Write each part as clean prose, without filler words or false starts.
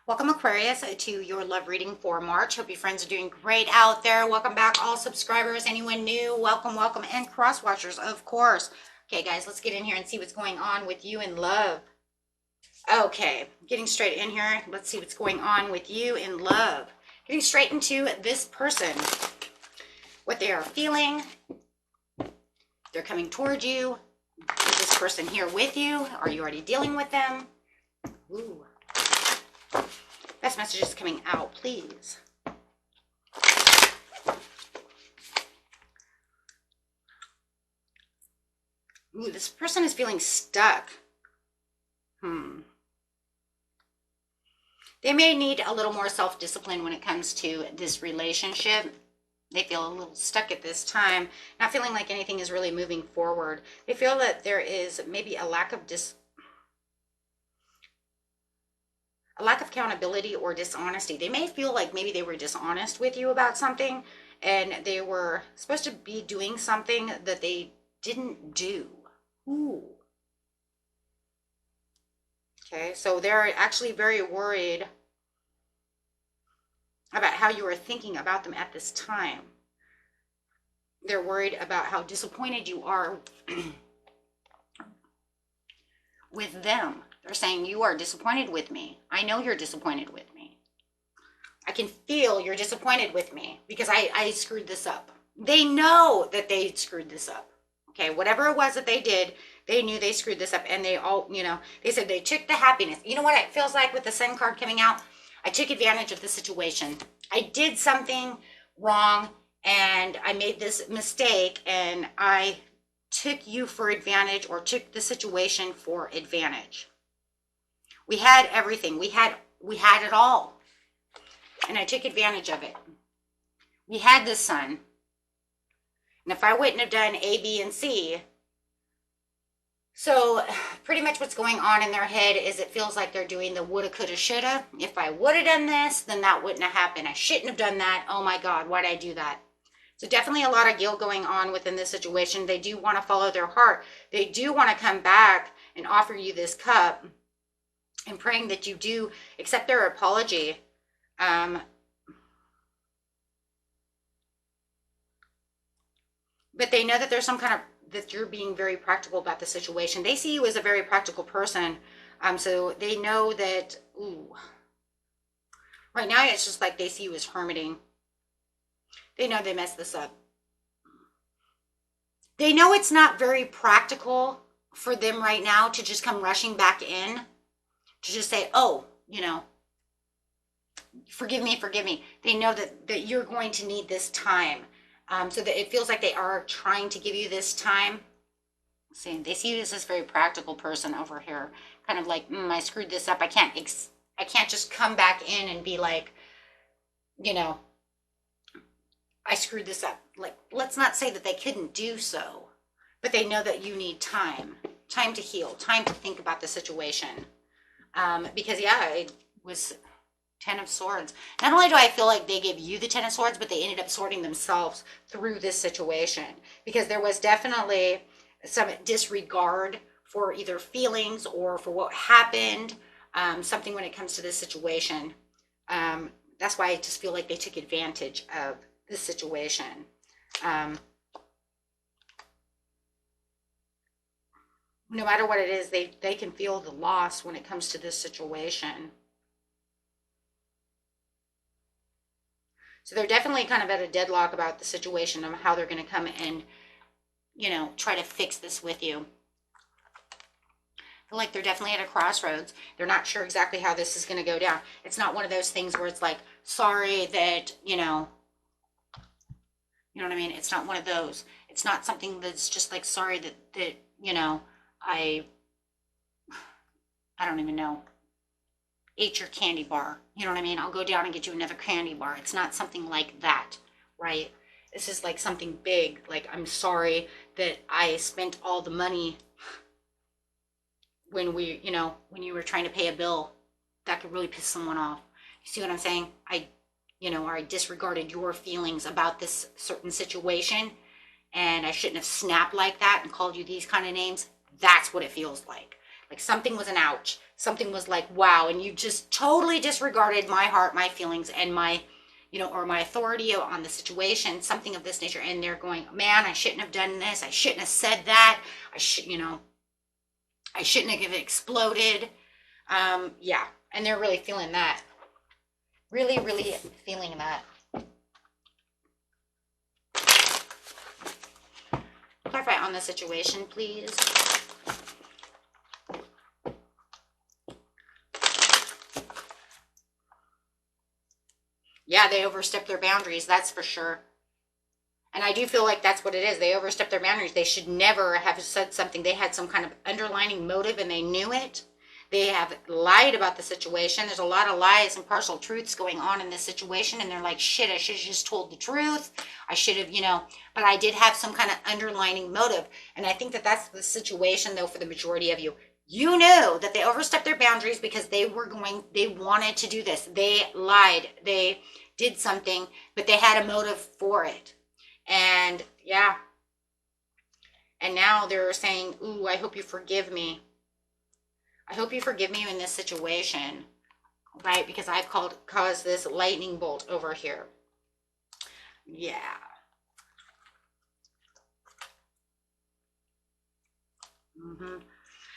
Welcome, Aquarius, to your love reading for March. Hope your friends are doing great out there. Welcome back, all subscribers. Anyone new, welcome, welcome, and cross watchers, of course. Okay, guys, let's get in here and see what's going on with you in love. Okay, getting straight in here. Let's see what's going on with you in love. Getting straight into this person, what they are feeling. They're coming toward you. Is this person here with you? Are you already dealing with them? Ooh. Best messages coming out, please. Ooh, this person is feeling stuck. They may need a little more self-discipline when it comes to this relationship. They feel a little stuck at this time, not feeling like anything is really moving forward. They feel that there is maybe a lack of accountability or dishonesty. They may feel like maybe they were dishonest with you about something and they were supposed to be doing something that they didn't do. Ooh. Okay, so they're actually very worried about how you are thinking about them at this time. They're worried about how disappointed you are with them. They're saying, you are disappointed with me. I know you're disappointed with me. I can feel you're disappointed with me because I screwed this up. They know that they screwed this up. Okay, whatever it was that they did, they knew they screwed this up, and they all, they said they took the happiness. You know what it feels like with the Sun card coming out? I took advantage of the situation. I did something wrong, and I made this mistake, and I took you for advantage, or took the situation for advantage. We had everything. We had it all, and I took advantage of it. We had the Sun. And if I wouldn't have done A, B, and C, so pretty much what's going on in their head is it feels like they're doing the woulda, coulda, shoulda. If I would have done this, then that wouldn't have happened. I shouldn't have done that. Oh my God, why did I do that? So definitely a lot of guilt going on within this situation. They do want to follow their heart. They do want to come back and offer you this cup, and praying that you do accept their apology. But they know that there's some kind of, that you're being very practical about the situation. They see you as a very practical person. So they know that, right now it's just like they see you as hermiting. They know they messed this up. They know it's not very practical for them right now to just come rushing back in, to just say, oh, forgive me. They know that you're going to need this time. So that it feels like they are trying to give you this time. See, they see you as this very practical person over here, kind of like, I screwed this up. I can't just come back in and be like, I screwed this up. Like, let's not say that they couldn't do so, but they know that you need time to heal, time to think about the situation. Because it was 10 of Swords. Not only do I feel like they gave you the 10 of Swords, but they ended up sorting themselves through this situation, because there was definitely some disregard for either feelings or for what happened, something when it comes to this situation. That's why I just feel like they took advantage of this situation. No matter what it is, they can feel the loss when it comes to this situation. So they're definitely kind of at a deadlock about the situation of how they're going to come and, try to fix this with you. I feel like they're definitely at a crossroads. They're not sure exactly how this is going to go down. It's not one of those things where it's like, sorry that, you know what I mean? It's not one of those. It's not something that's just like, sorry that I don't even know, ate your candy bar. You know what I mean? I'll go down and get you another candy bar. It's not something like that, right? This is like something big. Like, I'm sorry that I spent all the money when when you were trying to pay a bill. That could really piss someone off. You see what I'm saying? I disregarded your feelings about this certain situation, and I shouldn't have snapped like that and called you these kind of names. That's what it feels like. Like something was an ouch. something was like, wow, and you just totally disregarded my heart, my feelings, and my, you know, or my authority on the situation, something of this nature, and they're going, man, I shouldn't have done this, I shouldn't have said that, I should, you know, I shouldn't have exploded. Yeah, and they're really feeling that. Really, really feeling that. Clarify on the situation, please. Yeah, they overstepped their boundaries, that's for sure. And I do feel like that's what it is. They overstepped their boundaries. They should never have said something. They had some kind of underlining motive and they knew it. They have lied about the situation. There's a lot of lies and partial truths going on in this situation. And they're like, shit, I should have just told the truth. I should have, you know, but I did have some kind of underlining motive. And I think that that's the situation, though, for the majority of you. You knew that they overstepped their boundaries because they wanted to do this. They lied. They did something, but they had a motive for it. And yeah. And now they're saying, ooh, I hope you forgive me. I hope you forgive me in this situation, right? Because I've caused this lightning bolt over here. Yeah.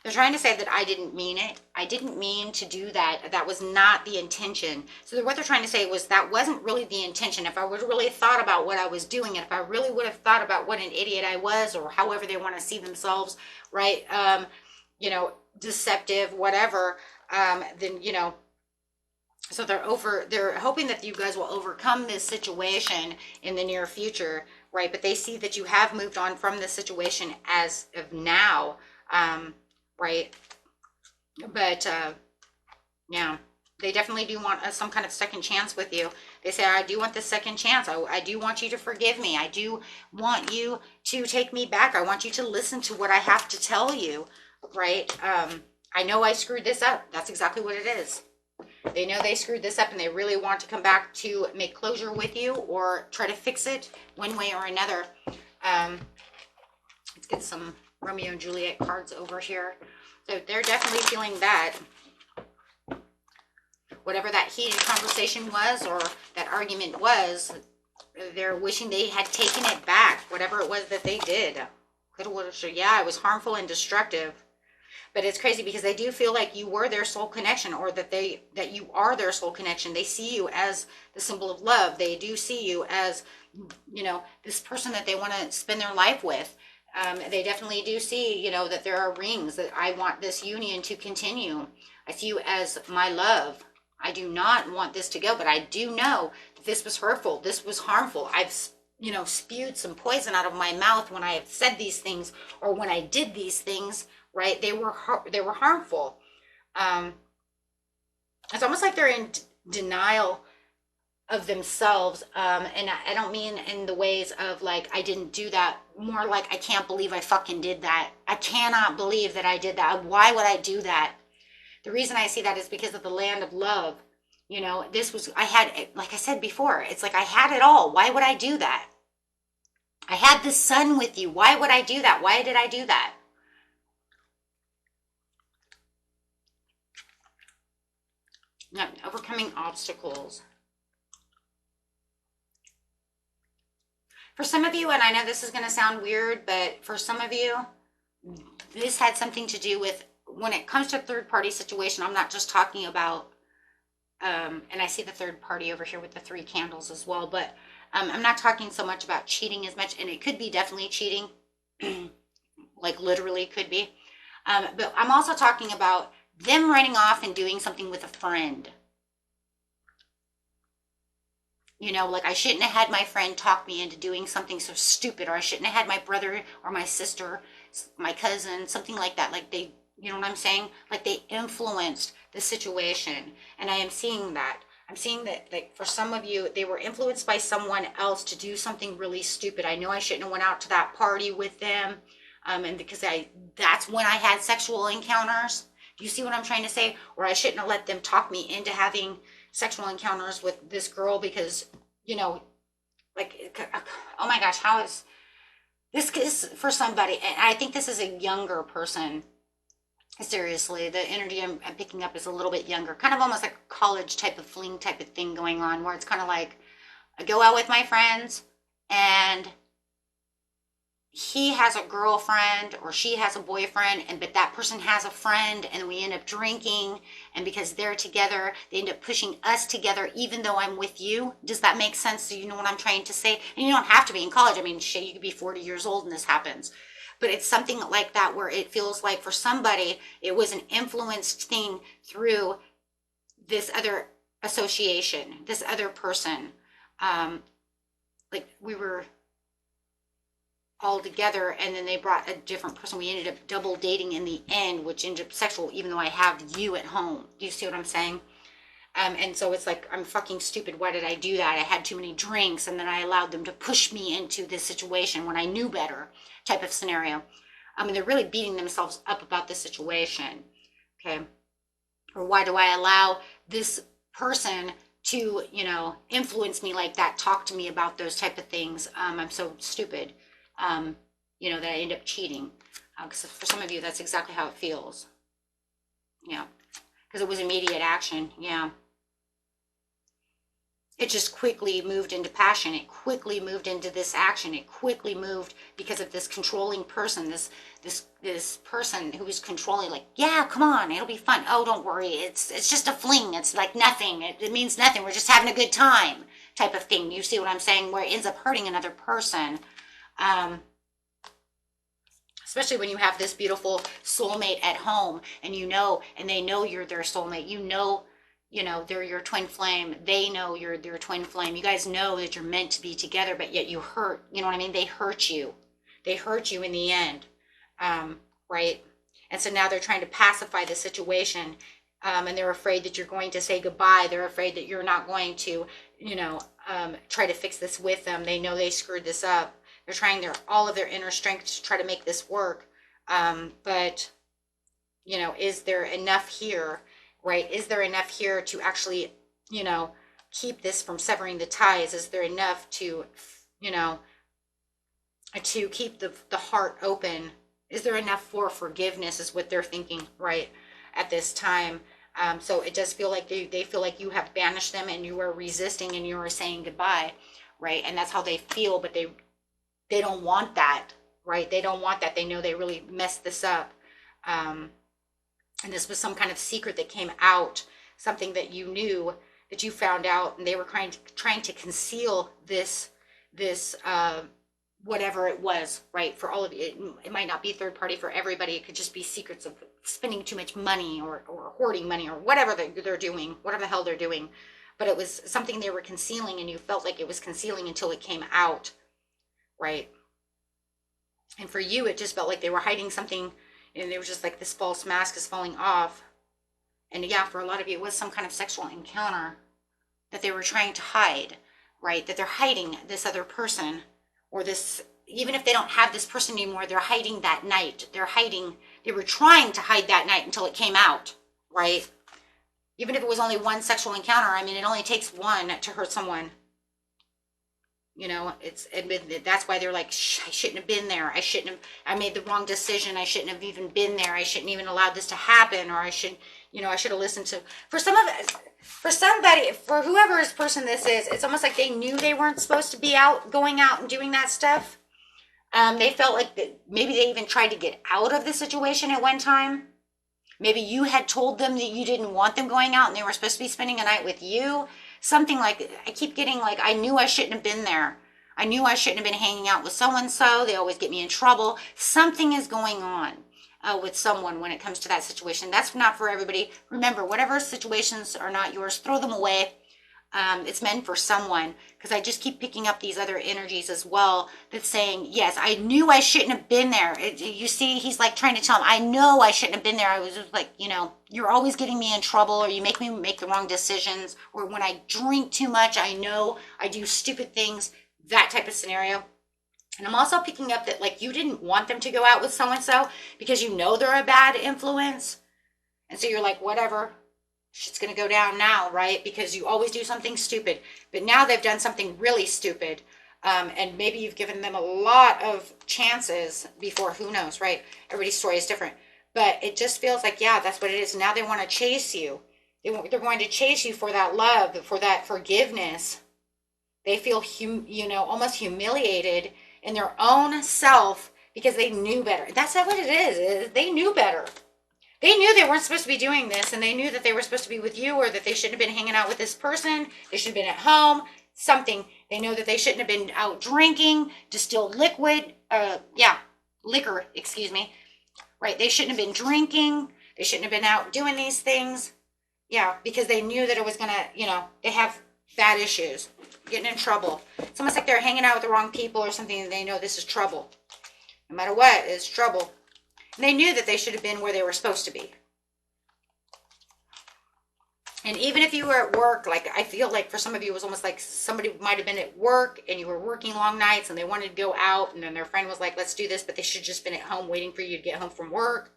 They're trying to say that I didn't mean it. I didn't mean to do that. That was not the intention. So what they're trying to say was that wasn't really the intention. If I would have really thought about what I was doing, and if I really would have thought about what an idiot I was, or however they want to see themselves, right? You know, deceptive, whatever, then, you know, so they're hoping that you guys will overcome this situation in the near future, right? But they see that you have moved on from this situation as of now, right? But yeah, they definitely do want some kind of second chance with you. They say, I do want this second chance. I do want you to forgive me. I do want you to take me back. I want you to listen to what I have to tell you, right? I know I screwed this up. That's exactly what it is. They know they screwed this up and they really want to come back to make closure with you or try to fix it one way or another. Let's get some Romeo and Juliet cards over here. So they're definitely feeling that. Whatever that heated conversation was or that argument was, they're wishing they had taken it back. Whatever it was that they did. Could have, would have, should. Yeah, it was harmful and destructive. But it's crazy because they do feel like you were their soul connection, or that you are their soul connection. They see you as the symbol of love. They do see you as, you know, this person that they want to spend their life with. They definitely do see, you know, that there are rings, that I want this union to continue. I see you as my love. I do not want this to go, but I do know that this was hurtful. This was harmful. I've, you know, spewed some poison out of my mouth when I have said these things, or when I did these things. Right? They were harmful. It's almost like they're in denial of themselves. And I don't mean in the ways of like, I didn't do that. More like, I can't believe I fucking did that. I cannot believe that I did that. Why would I do that? The reason I see that is because of the land of love. You know, I had, like I said before, it's like I had it all. Why would I do that? I had the sun with you. Why would I do that? Why did I do that? No, overcoming obstacles. For some of you, and I know this is going to sound weird, but for some of you, this had something to do with, when it comes to a third party situation, I'm not just talking about, and I see the third party over here with the 3 candles as well, but I'm not talking so much about cheating as much, and it could be definitely cheating, like literally could be. But I'm also talking about them running off and doing something with a friend. You know, like I shouldn't have had my friend talk me into doing something so stupid, or I shouldn't have had my brother or my sister, my cousin, something like that. Like they, you know what I'm saying? Like they influenced the situation. And I am seeing that. I'm seeing that, like, for some of you, they were influenced by someone else to do something really stupid. I know I shouldn't have went out to that party with them. And because that's when I had sexual encounters. Do you see what I'm trying to say? Or I shouldn't have let them talk me into having sexual encounters with this girl because, you know, like, oh my gosh, how is this is for somebody? And I think this is a younger person. Seriously, the energy I'm picking up is a little bit younger, kind of almost like a college type of fling type of thing going on, where it's kind of like I go out with my friends and he has a girlfriend or she has a boyfriend, and but that person has a friend, and we end up drinking, and because they're together they end up pushing us together even though I'm with you. Does that make sense? So you know what I'm trying to say? And you don't have to be in college. I mean, shit, you could be 40 years old and this happens. But it's something like that where it feels like for somebody it was an influenced thing through this other association, this other person. Like we were all together, and then they brought a different person. We ended up double dating in the end, which ended up sexual, even though I have you at home. Do you see what I'm saying? And so it's like, I'm fucking stupid. Why did I do that? I had too many drinks, and then I allowed them to push me into this situation when I knew better, type of scenario. I mean, they're really beating themselves up about this situation. Okay. Or why do I allow this person to, you know, influence me like that, talk to me about those type of things? I'm so stupid. You know, that I end up cheating. Because for some of you, that's exactly how it feels. Yeah. Because it was immediate action. Yeah. It just quickly moved into passion. It quickly moved into this action. It quickly moved because of this controlling person, this person who was controlling, like, yeah, come on, it'll be fun. Oh, don't worry. It's just a fling. It's like nothing. It means nothing. We're just having a good time type of thing. You see what I'm saying? Where it ends up hurting another person. Especially when you have this beautiful soulmate at home, and you know, and they know you're their soulmate. You know, they're your twin flame. They know you're their twin flame. You guys know that you're meant to be together, but yet you hurt. You know what I mean? They hurt you. They hurt you in the end, right? And so now they're trying to pacify the situation, and they're afraid that you're going to say goodbye. They're afraid that you're not going to, you know, try to fix this with them. They know they screwed this up. They're trying all of their inner strength to try to make this work. But, you know, is there enough here, right? Is there enough here to actually, you know, keep this from severing the ties? Is there enough to, you know, to keep the heart open? Is there enough for forgiveness is what they're thinking, right, at this time. So it does feel like they feel like you have banished them and you are resisting and you are saying goodbye, right? And that's how they feel, but they don't want that, right? They don't want that. They know they really messed this up. And this was some kind of secret that came out, something that you knew, that you found out, and they were trying to conceal this whatever it was, right? For all of you, it might not be third party for everybody. It could just be secrets of spending too much money or hoarding money or whatever they're doing, whatever the hell they're doing. But it was something they were concealing, and you felt like it was concealing until it came out. Right. And for you, it just felt like they were hiding something, and they were just like, this false mask is falling off. And yeah, for a lot of you, it was some kind of sexual encounter that they were trying to hide, right? That they're hiding this other person, or this, even if they don't have this person anymore, they're hiding that night. They were trying to hide that night until it came out, right? Even if it was only one sexual encounter, I mean, it only takes one to hurt someone. You know, that's why they're like, I shouldn't have been there. I made the wrong decision. I shouldn't have even been there. I shouldn't even allowed this to happen. Or I should have listened to, for somebody, for whoever's person this is, it's almost like they knew they weren't supposed to be going out and doing that stuff. They felt like that maybe they even tried to get out of the situation at one time. Maybe you had told them that you didn't want them going out and they were supposed to be spending a night with you. Something like, I keep getting like, I knew I shouldn't have been there. I knew I shouldn't have been hanging out with so-and-so. They always get me in trouble. Something is going on with someone when it comes to that situation. That's not for everybody. Remember, whatever situations are not yours, throw them away. It's meant for someone, because I just keep picking up these other energies as well that's saying, yes, I knew I shouldn't have been there. You see, he's like trying to tell him, I know I shouldn't have been there. I was just like, you know, you're always getting me in trouble, or you make me make the wrong decisions, or when I drink too much, I know I do stupid things, that type of scenario. And I'm also picking up that like you didn't want them to go out with so-and-so because you know they're a bad influence. And so you're like, whatever. Shit's going to go down now, right? Because you always do something stupid. But now they've done something really stupid. And maybe you've given them a lot of chances before. Who knows, right? Everybody's story is different. But it just feels like, yeah, that's what it is. Now they want to chase you. They're going to chase you for that love, for that forgiveness. They feel, almost humiliated in their own self because they knew better. That's not what it is. They knew better. They knew they weren't supposed to be doing this, and they knew that they were supposed to be with you, or that they shouldn't have been hanging out with this person. They should have been at home, something. They know that they shouldn't have been out drinking, distilled liquor, excuse me. Right, they shouldn't have been drinking. They shouldn't have been out doing these things. Yeah, because they knew that it was going to, they have bad issues, getting in trouble. It's almost like they're hanging out with the wrong people or something, and they know this is trouble. No matter what, it's trouble. And they knew that they should have been where they were supposed to be. And even if you were at work, like I feel like for some of you, it was almost like somebody might have been at work and you were working long nights and they wanted to go out, and then their friend was like, let's do this, but they should have just been at home waiting for you to get home from work.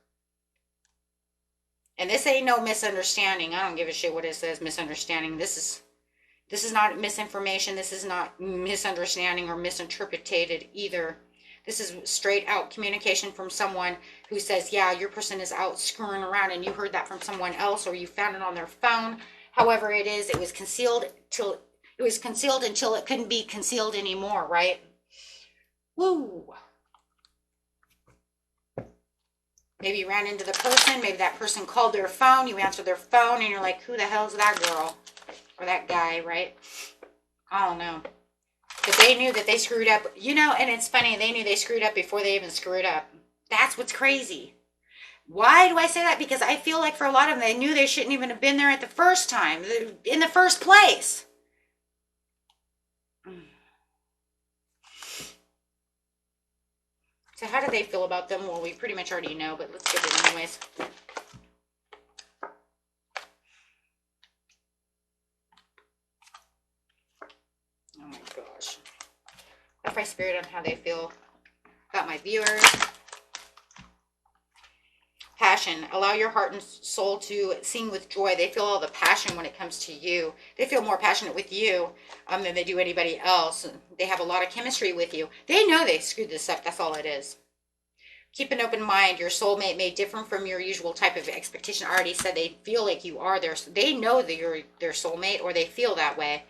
And this ain't no misunderstanding. I don't give a shit what it says, misunderstanding. This is not misinformation. This is not misunderstanding or misinterpreted either. This is straight out communication from someone who says, yeah, your person is out screwing around, and you heard that from someone else, or you found it on their phone. However it is, it was concealed until it couldn't be concealed anymore, right? Woo. Maybe you ran into the person. Maybe that person called their phone. You answered their phone, and you're like, who the hell's that girl? Or that guy, right? I don't know. But they knew that they screwed up, and it's funny, they knew they screwed up before they even screwed up. That's what's crazy. Why do I say that? Because I feel like for a lot of them, they knew they shouldn't even have been there at the first time, in the first place. So how do they feel about them? Well, we pretty much already know, but let's get it anyways. Oh my gosh. Clarify spirit on how they feel about my viewers. Passion. Allow your heart and soul to sing with joy. They feel all the passion when it comes to you. They feel more passionate with you than they do anybody else. They have a lot of chemistry with you. They know they screwed this up. That's all it is. Keep an open mind. Your soulmate may differ from your usual type of expectation. I already said they feel like you are their. They know that you're their soulmate, or they feel that way.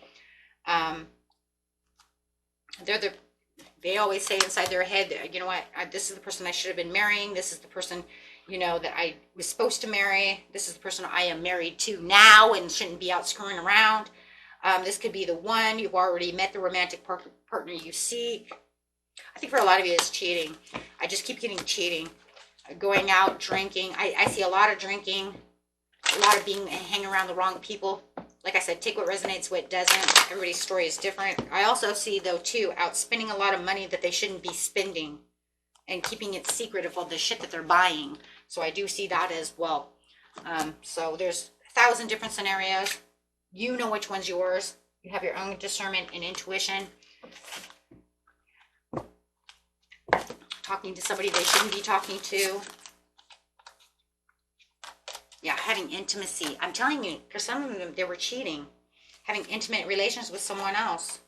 They always say inside their head, you know what, this is the person I should have been marrying. This is the person, that I was supposed to marry. This is the person I am married to now and shouldn't be out screwing around. This could be the one. You've already met the romantic partner you seek. I think for a lot of you, it's cheating. I just keep getting cheating. Going out, drinking. I see a lot of drinking. A lot of hanging around the wrong people. Like I said, take what resonates, what doesn't. Everybody's story is different. I also see, though, too, out spending a lot of money that they shouldn't be spending, and keeping it secret of all the shit that they're buying. So I do see that as well. So there's 1,000 different scenarios. You know which one's yours. You have your own discernment and intuition. Talking to somebody they shouldn't be talking to. Yeah, having intimacy. I'm telling you, for some of them, they were cheating. Having intimate relations with someone else.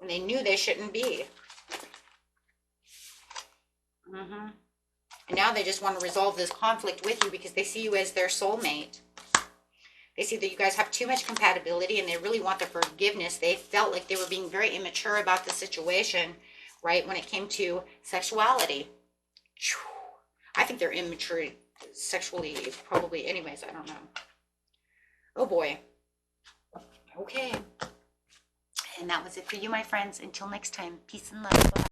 And they knew they shouldn't be. And now they just want to resolve this conflict with you because they see you as their soulmate. They see that you guys have too much compatibility, and they really want the forgiveness. They felt like they were being very immature about the situation, right, when it came to sexuality. I think they're immature sexually, probably. Anyways, I don't know. Oh boy. Okay. And that was it for you, my friends. Until next time, peace and love. Bye.